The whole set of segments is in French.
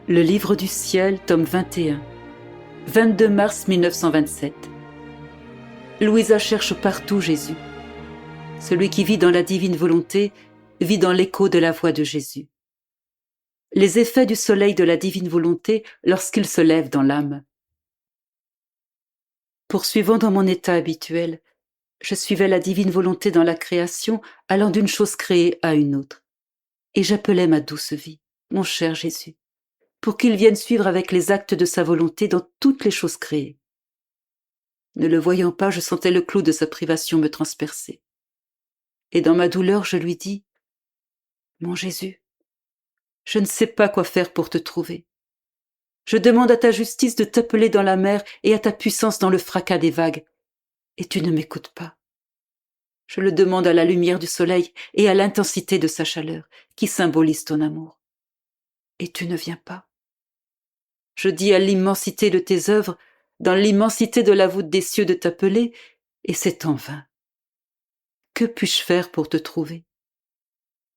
Le livre du ciel, tome 21, 22 mars 1927. Louisa cherche partout Jésus. Celui qui vit dans la divine volonté vit dans l'écho de la voix de Jésus. Les effets du soleil de la divine volonté lorsqu'il se lève dans l'âme. Poursuivant dans mon état habituel, je suivais la divine volonté dans la création, allant d'une chose créée à une autre. Et j'appelais ma douce vie, mon cher Jésus, pour qu'il vienne suivre avec les actes de sa volonté dans toutes les choses créées. Ne le voyant pas, je sentais le clou de sa privation me transpercer. Et dans ma douleur, je lui dis, « Mon Jésus, je ne sais pas quoi faire pour te trouver. Je demande à ta justice de t'appeler dans la mer et à ta puissance dans le fracas des vagues, et tu ne m'écoutes pas. Je le demande à la lumière du soleil et à l'intensité de sa chaleur, qui symbolise ton amour. Et tu ne viens pas. Je dis à l'immensité de tes œuvres, dans l'immensité de la voûte des cieux de t'appeler, et c'est en vain. Que puis-je faire pour te trouver?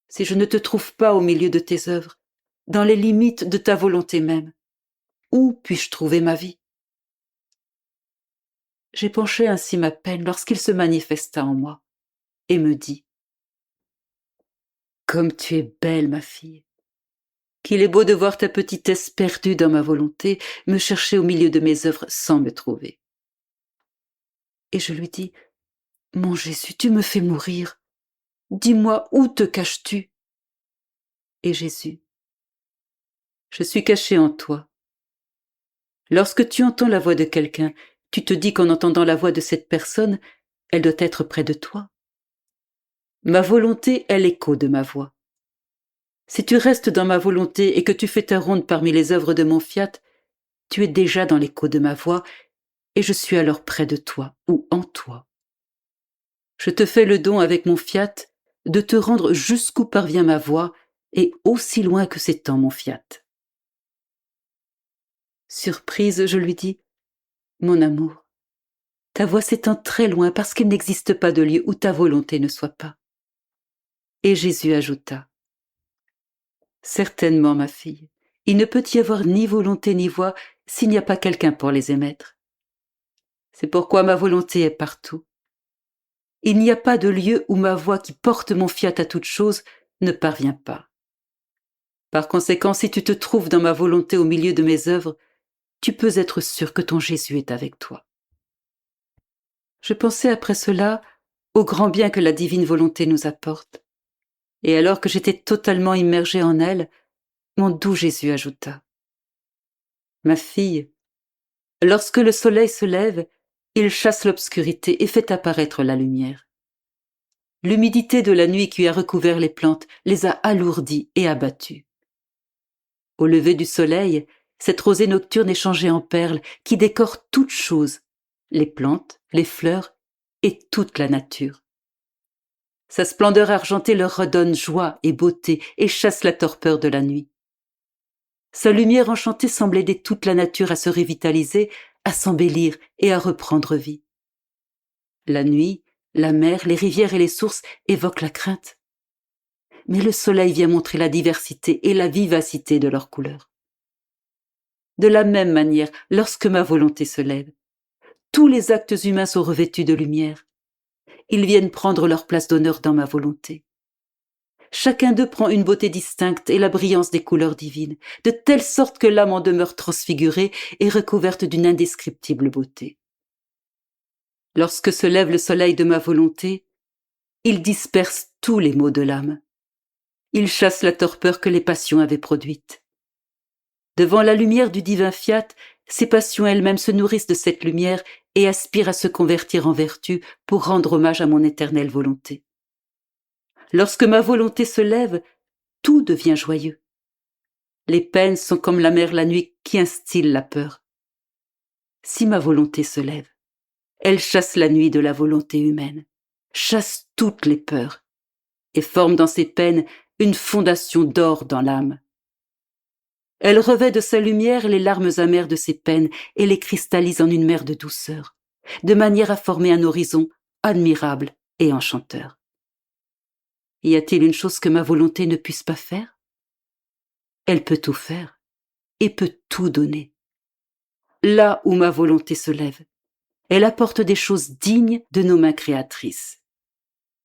Si je ne te trouve pas au milieu de tes œuvres, dans les limites de ta volonté même, où puis-je trouver ma vie? J'ai penché ainsi ma peine lorsqu'il se manifesta en moi et me dit, « Comme tu es belle, ma fille, qu'il est beau de voir ta petitesse perdue dans ma volonté, me chercher au milieu de mes œuvres sans me trouver. » Et je lui dis, « Mon Jésus, tu me fais mourir. Dis-moi, où te caches-tu? » Et Jésus, « Je suis caché en toi. Lorsque tu entends la voix de quelqu'un, tu te dis qu'en entendant la voix de cette personne, elle doit être près de toi. Ma volonté est l'écho de ma voix. Si tu restes dans ma volonté et que tu fais ta ronde parmi les œuvres de mon fiat, tu es déjà dans l'écho de ma voix et je suis alors près de toi ou en toi. Je te fais le don avec mon fiat de te rendre jusqu'où parvient ma voix et aussi loin que s'étend mon fiat. Surprise, je lui dis, « Mon amour, ta voix s'étend très loin parce qu'il n'existe pas de lieu où ta volonté ne soit pas. » Et Jésus ajouta, « Certainement, ma fille, il ne peut y avoir ni volonté ni voix s'il n'y a pas quelqu'un pour les émettre. C'est pourquoi ma volonté est partout. Il n'y a pas de lieu où ma voix qui porte mon fiat à toute chose ne parvient pas. Par conséquent, si tu te trouves dans ma volonté au milieu de mes œuvres, tu peux être sûr que ton Jésus est avec toi. » Je pensais après cela au grand bien que la divine volonté nous apporte. Et alors que j'étais totalement immergée en elle, mon doux Jésus ajouta, « Ma fille, lorsque le soleil se lève, il chasse l'obscurité et fait apparaître la lumière. L'humidité de la nuit qui a recouvert les plantes les a alourdies et abattues. Au lever du soleil, cette rosée nocturne est changée en perles qui décorent toutes choses, les plantes, les fleurs et toute la nature. Sa splendeur argentée leur redonne joie et beauté et chasse la torpeur de la nuit. Sa lumière enchantée semble aider toute la nature à se revitaliser, à s'embellir et à reprendre vie. La nuit, la mer, les rivières et les sources évoquent la crainte. Mais le soleil vient montrer la diversité et la vivacité de leurs couleurs. De la même manière, lorsque ma volonté se lève, tous les actes humains sont revêtus de lumière. Ils viennent prendre leur place d'honneur dans ma volonté. Chacun d'eux prend une beauté distincte et la brillance des couleurs divines, de telle sorte que l'âme en demeure transfigurée et recouverte d'une indescriptible beauté. Lorsque se lève le soleil de ma volonté, il disperse tous les maux de l'âme. Il chasse la torpeur que les passions avaient produite. Devant la lumière du divin fiat, ces passions elles-mêmes se nourrissent de cette lumière et aspirent à se convertir en vertu pour rendre hommage à mon éternelle volonté. Lorsque ma volonté se lève, tout devient joyeux. Les peines sont comme la mer la nuit qui instille la peur. Si ma volonté se lève, elle chasse la nuit de la volonté humaine, chasse toutes les peurs, et forme dans ses peines une fondation d'or dans l'âme. Elle revêt de sa lumière les larmes amères de ses peines et les cristallise en une mer de douceur, de manière à former un horizon admirable et enchanteur. Y a-t-il une chose que ma volonté ne puisse pas faire? Elle peut tout faire, et peut tout donner. Là où ma volonté se lève, elle apporte des choses dignes de nos mains créatrices.